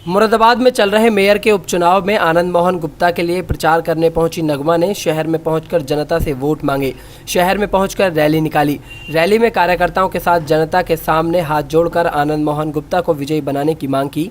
मुरादाबाद में चल रहे मेयर के उपचुनाव में आनंद मोहन गुप्ता के लिए प्रचार करने पहुंची नगमा ने शहर में पहुंचकर जनता से वोट मांगे। शहर में पहुंचकर रैली निकाली। रैली में कार्यकर्ताओं के साथ जनता के सामने हाथ जोड़कर आनंद मोहन गुप्ता को विजयी बनाने की मांग की।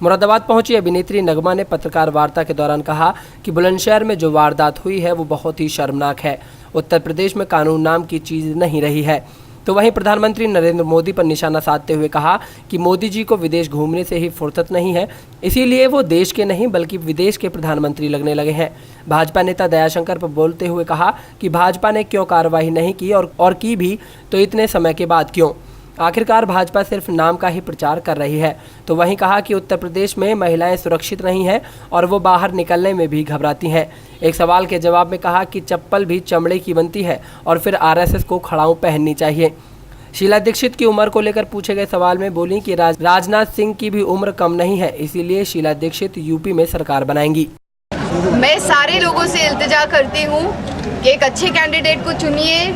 मुरादाबाद पहुंची अभिनेत्री नगमा ने पत्रकार वार्ता के दौरान कहा कि बुलंदशहर में जो वारदात हुई है वो बहुत ही शर्मनाक है। उत्तर प्रदेश में कानून नाम की चीज़ नहीं रही है। तो वहीं प्रधानमंत्री नरेंद्र मोदी पर निशाना साधते हुए कहा कि मोदी जी को विदेश घूमने से ही फुर्सत नहीं है, इसीलिए वो देश के नहीं बल्कि विदेश के प्रधानमंत्री लगने लगे हैं। भाजपा नेता दयाशंकर पर बोलते हुए कहा कि भाजपा ने क्यों कार्रवाई नहीं की और की भी तो इतने समय के बाद क्यों। आखिरकार भाजपा सिर्फ नाम का ही प्रचार कर रही है। तो वहीं कहा कि उत्तर प्रदेश में महिलाएं सुरक्षित नहीं हैं और वो बाहर निकलने में भी घबराती हैं। एक सवाल के जवाब में कहा कि चप्पल भी चमड़े की बनती है और फिर आरएसएस को खड़ाऊ पहननी चाहिए। शीला दीक्षित की उम्र को लेकर पूछे गए सवाल में बोली कि राजनाथ सिंह की भी उम्र कम नहीं है, इसीलिए शीला दीक्षित यूपी में सरकार बनाएंगी। मैं सारे लोगों से इल्तिजा करती हूँ कि एक अच्छे कैंडिडेट को चुनिए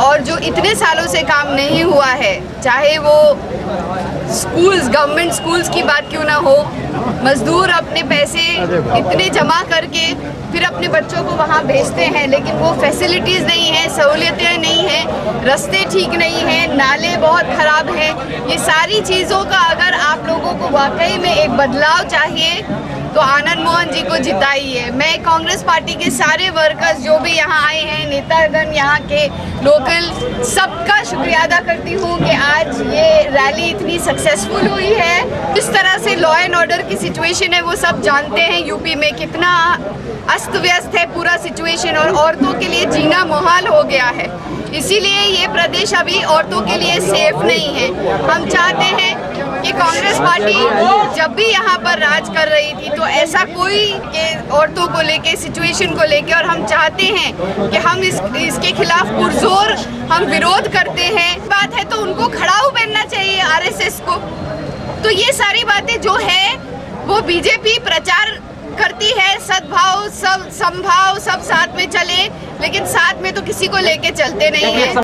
और जो इतने सालों से काम नहीं हुआ है, चाहे वो स्कूल्स, गवर्नमेंट स्कूल्स की बात क्यों ना हो, मजदूर अपने पैसे इतने जमा करके फिर अपने बच्चों को वहाँ भेजते हैं, लेकिन वो फैसिलिटीज़ नहीं है, सहूलियतें नहीं हैं, रास्ते ठीक नहीं हैं, नाले बहुत ख़राब हैं। ये सारी चीज़ों का अगर आप लोगों को वाकई में एक बदलाव चाहिए तो आनंद मोहन जी को जिताइए। मैं कांग्रेस पार्टी के सारे वर्कर्स जो भी यहाँ आए हैं, नेतागण यहाँ के लोकल, सबका शुक्रिया अदा करती हूँ कि आज ये रैली इतनी सक्सेसफुल हुई है। इस तरह से लॉ एंड ऑर्डर की सिचुएशन है, वो सब जानते हैं यूपी में कितना अस्त व्यस्त है पूरा सिचुएशन और औरतों के लिए जीना मुहाल हो गया है। इसीलिए ये प्रदेश अभी औरतों के लिए सेफ नहीं है। हम चाहते हैं कि कांग्रेस पार्टी जब भी यहाँ पर राज कर रही थी तो ऐसा कोई के औरतों को लेके, सिचुएशन को लेके, और हम चाहते हैं कि हम इसके खिलाफ पुरजोर हम विरोध करते हैं। बात है तो उनको खड़ाऊ पहनना चाहिए आरएसएस को। तो ये सारी बातें जो है वो बीजेपी प्रचार करती है, सद्भाव, सब समभाव, सब साथ में चले, लेकिन साथ में तो किसी को लेके चलते नहीं है।